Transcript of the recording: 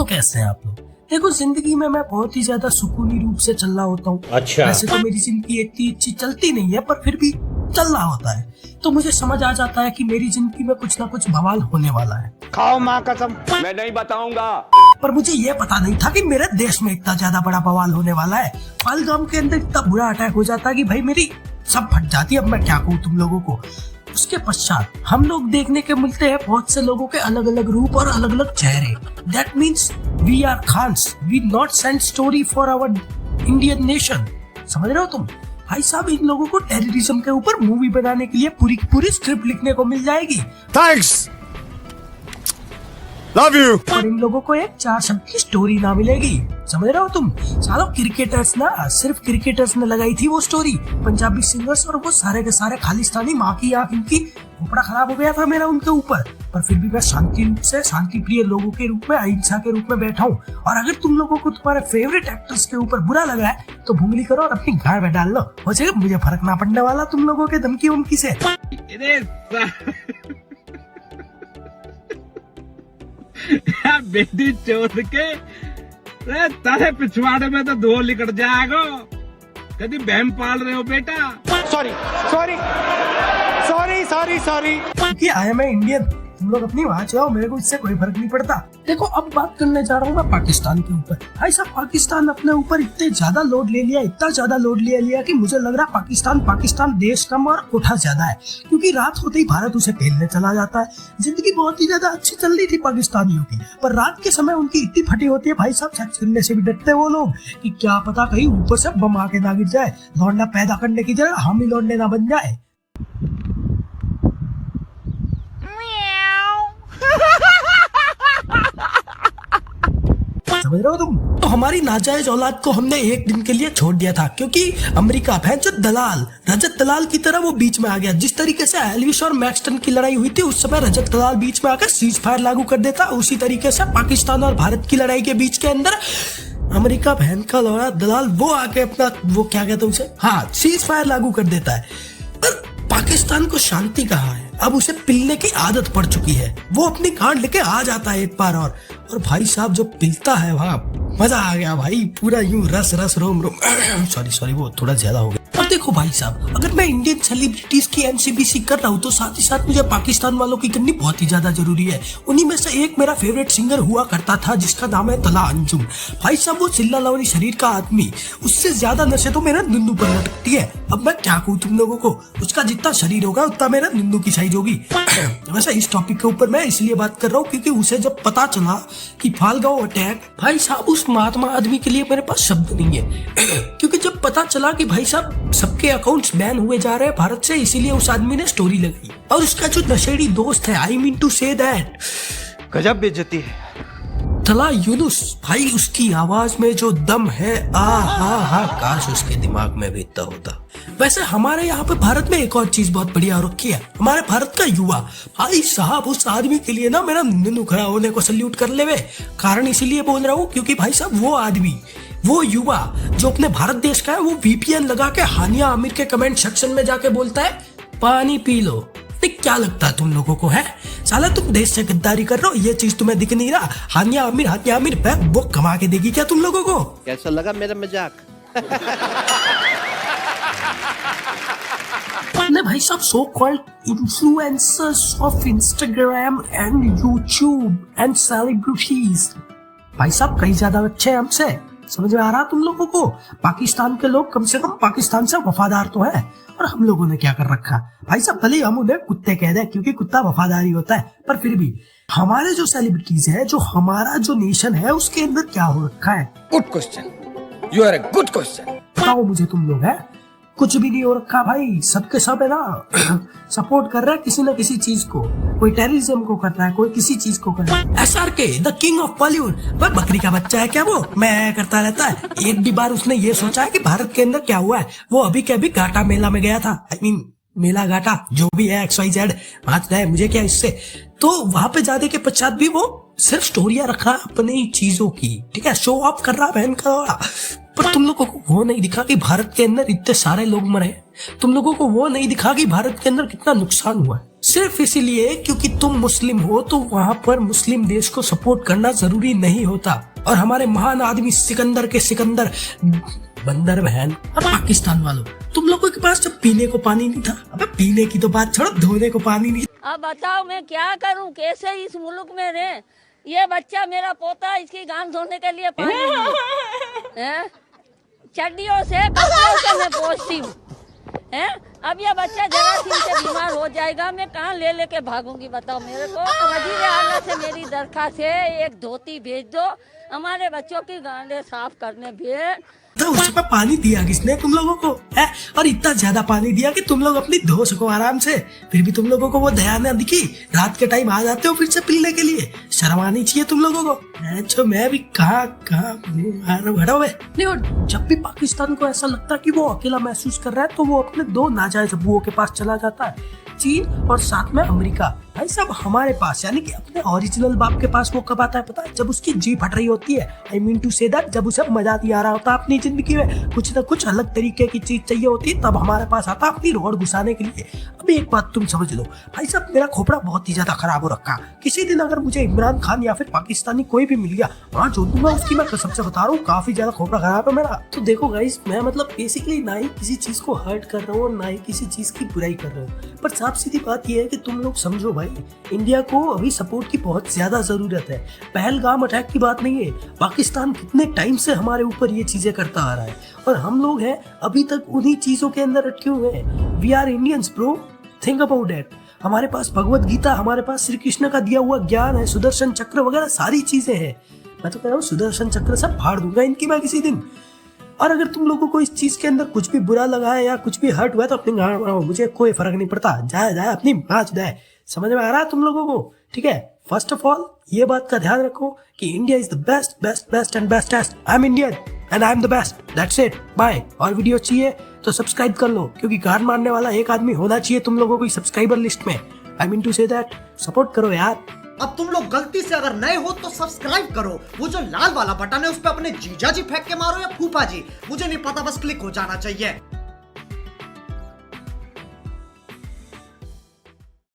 कैसे हैं आप लोग? देखो, जिंदगी में मैं बहुत ही ज्यादा सुकूनी रूप से चल रहा होता हूँ। अच्छा। वैसे तो मेरी जिंदगी इतनी अच्छी चलती नहीं है, पर फिर भी चल रहा होता है। तो मुझे समझ आ जाता है कि मेरी जिंदगी में कुछ ना कुछ बवाल होने वाला है। खाओ माँ कसम। मैं नहीं बताऊंगा। पर मुझे ये पता नहीं था कि मेरे देश में इतना ज्यादा बड़ा बवाल होने वाला है। पहलगाम के अंदर इतना बुरा अटैक हो जाता है कि भाई मेरी सब फट जाती है। अब मैं क्या कहूँ तुम लोगों को। उसके पश्चात हम लोग देखने के मिलते हैं बहुत से लोगों के अलग अलग रूप और अलग अलग चेहरे। That means we are Khans, we not send story for our Indian nation. समझ रहे हो तुम? भाई साहब, इन लोगों को टेररिज्म के ऊपर मूवी बनाने के लिए पूरी की पूरी स्क्रिप्ट लिखने को मिल जाएगी। Thanks, love you. और इन लोगों को एक 4 शब्द की स्टोरी ना मिलेगी। समझ रहे हो तुम? सालों क्रिकेटर्स ना, सिर्फ क्रिकेटर्स ने लगाई थी वो स्टोरी। पंजाबी सिंगर्स और वो सारे के सारे खालिस्तानी माँ की आंख, इनकी कपड़ा खराब हो गया था मेरा उनके ऊपर। पर फिर भी मैं शांति रूप से, शांति प्रिय लोगों के रूप में, अहिंसा के रूप में बैठा हूँ। और अगर तुम लोगों को तुम्हारे फेवरेट एक्टर्स के ऊपर बुरा लगा है तो भुंगली करो और अपनी गाड़ में डाल लो। हो जाएगा, मुझे फर्क ना पड़ने वाला तुम लोगों के धमकी उमकी से। बेटी चोर के तारे पिछवाड़े में तो धो लिकट जाएगा। कभी बहन पाल रहे हो बेटा? Sorry sorry sorry sorry sorry. क्योंकि आई एम इंडियन। तुम लोग अपनी वहाँ जाओ, मेरे को इससे कोई फर्क नहीं पड़ता। देखो, अब बात करने जा रहा हूँ मैं पाकिस्तान के ऊपर। भाई साहब, पाकिस्तान अपने ऊपर इतने ज्यादा लोड ले लिया, इतना ज्यादा लोड ले लिया कि मुझे लग रहा है पाकिस्तान देश कम और कोठा ज्यादा है। क्योंकि रात होते ही भारत उसे पेलने चला जाता है। जिंदगी बहुत ही ज्यादा अच्छी चल रही थी पाकिस्तानियों की, पर रात के समय उनकी इतनी फटी होती है भाई साहब, सेक्स करने से भी डरते हैं वो लोग कि क्या पता कहीं ऊपर से बम आके ना गिर जाए, लौंडा पैदा करने की जगह हम ही लौंडे ना बन जाए। समझ रहे हो तुम? तो हमारी नाजायज औलाद को हमने एक दिन के लिए छोड़ दिया था, क्योंकि अमेरिका भैंचो दलाल, रजत दलाल की तरह वो बीच में आ गया। जिस तरीके से एल्विस और मैक्सटन की लड़ाई हुई थी, उस समय रजत दलाल बीच में आकर सीज फायर लागू कर देता। उसी तरीके से पाकिस्तान और भारत की लड़ाई के बीच के अंदर अमेरिका बहन का लौड़ा दलाल वो आके अपना, वो क्या कहते हैं उसे, हाँ, सीज फायर लागू कर देता है। पर पाकिस्तान को शांति कहाँ है? अब उसे पिलने की आदत पड़ चुकी है। वो अपनी कार्ड लेके आ जाता है एक बार और भाई साहब जो पिलता है वहाँ मजा आ गया भाई, पूरा यूं रस रस रोम रोम। सॉरी वो थोड़ा ज्यादा हो गया। और देखो भाई साहब, अगर मैं इंडियन सेलिब्रिटीज की एनसीबीसी कर रहा हूँ तो साथ ही साथ मुझे पाकिस्तान वालों की करनी बहुत ही ज्यादा जरूरी है। उन्हीं में से एक मेरा फेवरेट सिंगर हुआ करता था जिसका नाम है तला अंजुम। भाई साहब, वो चिल्ला लवरी शरीर का आदमी, उससे ज्यादा नशे तो मेरा नुन्नू पर लटकती है। अब मैं क्या कहूँ तुम लोगों को, उसका जितना शरीर होगा उतना मेरा नुन्नू की साइज होगी। वैसे इस टॉपिक के ऊपर मैं इसलिए बात कर रहा हूँ क्योंकि उसे जब पता चला कि फालगांव अटैक, भाई साहब उस महात्मा आदमी के लिए मेरे पास शब्द नहीं है। क्योंकि जब पता चला कि भाई साहब सबके अकाउंट्स बैन हुए जा रहे हैं भारत से, इसीलिए उस आदमी ने स्टोरी लगाई। और उसका जो नशेड़ी दोस्त है, I mean to say that, गजब बेइज्जती है। तला यूनुस, भाई उसकी आवाज में जो दम है, हा, काश उसके दिमाग में भी इतना होता। वैसे हमारे यहाँ पे भारत में एक और चीज बहुत बढ़िया हो रखी है, हमारे भारत का युवा। भाई साहब, उस आदमी के लिए ना मेरा नुनू खड़ा होने को सल्यूट कर लेवे। कारण इसीलिए बोल रहा हूँ क्योंकि भाई साहब वो आदमी, वो युवा जो अपने भारत देश का है, वो वीपीएन लगा के हानिया आमिर के कमेंट सेक्शन में जाके बोलता है पानी पी लो। क्या लगता है तुम लोगों को है? साला तुम देश से गद्दारी कर रहे हो, ये चीज तुम्हें दिख नहीं रहा? हानिया आमिर वो कमा के देगी क्या तुम लोगों को? कैसा लगा मेरा मजाक? ने भाई साहब so called influencers of Instagram and YouTube and celebrities, भाई साहब कई ज्यादा अच्छे हैं हमसे। समझ में आ रहा तुम लोगों को? पाकिस्तान के लोग कम से कम पाकिस्तान से वफादार तो है, और हम लोगों ने क्या कर रखा भाई साहब? भले हम उन्हें कुत्ते कह दें क्योंकि कुत्ता वफादारी होता है, पर फिर भी हमारे जो सेलिब्रिटीज है, जो हमारा जो नेशन है, उसके अंदर क्या हो रखा है? Good question, you are a good question. बताओ मुझे तुम लोग, है कुछ भी नहीं हो रखा भाई। सबके सब है ना सपोर्ट कर रहा है किसी न किसी चीज को। कोई टेररिज्म को कर रहा है, कोई किसी चीज को कर रहा है। SRK the king of Bollywood, वह बकरी का बच्चा है क्या? वो मैं करता रहता है। एक भी बार उसने ये सोचा है कि भारत के अंदर क्या हुआ है? वो अभी के अभी घाटा मेला में गया था, आई मीन मेला घाटा जो भी है, XYZ बात है, मुझे क्या इससे। तो वहां पे जाने के पश्चात भी वो सिर्फ स्टोरियां रख रहा है अपनी चीजों की, ठीक है, शो ऑफ कर रहा बहन का। पर तुम लोगों को वो नहीं दिखा कि भारत के अंदर इतने सारे लोग मरे। तुम लोगों को वो नहीं दिखा कि भारत के अंदर कितना नुकसान हुआ है। सिर्फ इसीलिए क्योंकि तुम मुस्लिम हो तो वहाँ पर मुस्लिम देश को सपोर्ट करना जरूरी नहीं होता। और हमारे महान आदमी सिकंदर के सिकंदर बंदर बहन और पाकिस्तान वालों, तुम लोगों के पास जब पीने को पानी नहीं था, अबे पीने की तो बात छोड़ो, धोने को पानी नहीं। अब बताओ मैं क्या करूं, कैसे इस मुल्क में रहे। ये बच्चा मेरा पोता, इसकी गान धोने के लिए पानी नहीं है। चड्डियों से कपड़ों से मैं पोछती हूँ। अब ये बच्चा जरासीम से बीमार हो जाएगा, मैं कहाँ ले लेके भागूंगी बताओ मेरे को। वजीर आला से मेरी दरखास्त है, एक धोती भेज दो, हमारे बच्चों की गांडें साफ करने भेज। तो उसमें पानी दिया किसने तुम लोगों को है? और इतना ज्यादा पानी दिया कि तुम लोग अपनी धो सको आराम से, फिर भी तुम लोगों को वो दया न दिखी। रात के टाइम आ जाते हो फिर से पीने के लिए, शर्म आनी चाहिए तुम लोगों को। अच्छा मैं भी कहाँ नहीं। और जब भी पाकिस्तान को ऐसा लगता है कि वो अकेला महसूस कर रहा है तो वो अपने दो नाजायज अबुओं के पास चला जाता है, चीन और साथ में अमेरिका। भाई साहब हमारे पास यानी कि अपने ओरिजिनल बाप के पास वो कब आता है पता है? जब उसकी जी फट रही होती है। I mean to say that, जब उसे मजा नहीं आ रहा होता अपनी जिंदगी में, कुछ ना कुछ अलग तरीके की चीज चाहिए होती है, तब हमारे पास आता अपनी रोड घुसाने के लिए। अभी एक बात तुम समझ लो भाई साहब, मेरा खोपड़ा बहुत ही ज्यादा खराब हो रखा। किसी दिन अगर मुझे इमरान खान या फिर पाकिस्तानी कोई भी मिल गया, वहाँ जो दूंगा उसकी मैं कसम से बता रहा हूँ, काफी ज्यादा खोपड़ा खराब है मेरा। तो देखो गाइस, मैं मतलब बेसिकली ना ही किसी चीज को हर्ट कर रहा हूँ, ना ही किसी चीज की बुराई कर रहा हूँ, पर साफ सीधी बात यह है कि तुम लोग समझो भाई, इंडिया को अभी सपोर्ट की बहुत ज्यादा जरूरत है। पहलगाम अटैक की बात नहीं है, पाकिस्तान कितने टाइम से हमारे ऊपर ये चीजें करता आ रहा है और हम लोग हैं अभी तक उन्हीं चीजों के अंदर अटके हुए हैं। We are Indians bro, think about it. हमारे पास भगवत गीता, हमारे पास श्री कृष्ण का दिया हुआ ज्ञान है, सुदर्शन चक्र वगैरह सारी चीजें हैं। मैं तो कह रहा हूँ सुदर्शन चक्र सब फाड़ दूंगा इनकी मैं किसी दिन। और अगर तुम लोगों को इस चीज के अंदर कुछ भी बुरा लगा है या कुछ भी हर्ट हुआ है तो अपनी गांड बनाओ, मुझे कोई फर्क नहीं पड़ता। जाए जाए अपनी माँ चुदाए। समझ में आ रहा है तुम लोगों को? ठीक है, फर्स्ट ऑफ ऑल ये बात का ध्यान रखो कि India is the best best best and bestest. I am Indian and I am the best, that's it, bye. और वीडियो चाहिए तो सब्सक्राइब कर लो, क्योंकि गांड मारने वाला एक आदमी होना चाहिए तुम लोगों को सब्सक्राइबर लिस्ट में। I mean to say that, support करो यार। अब तुम लोग गलती से अगर नए हो तो सब्सक्राइब करो, वो जो लाल वाला बटन है उस पर अपने जीजा जी फेंक के मारो या फूफा जी, मुझे नहीं पता, बस क्लिक हो जाना चाहिए।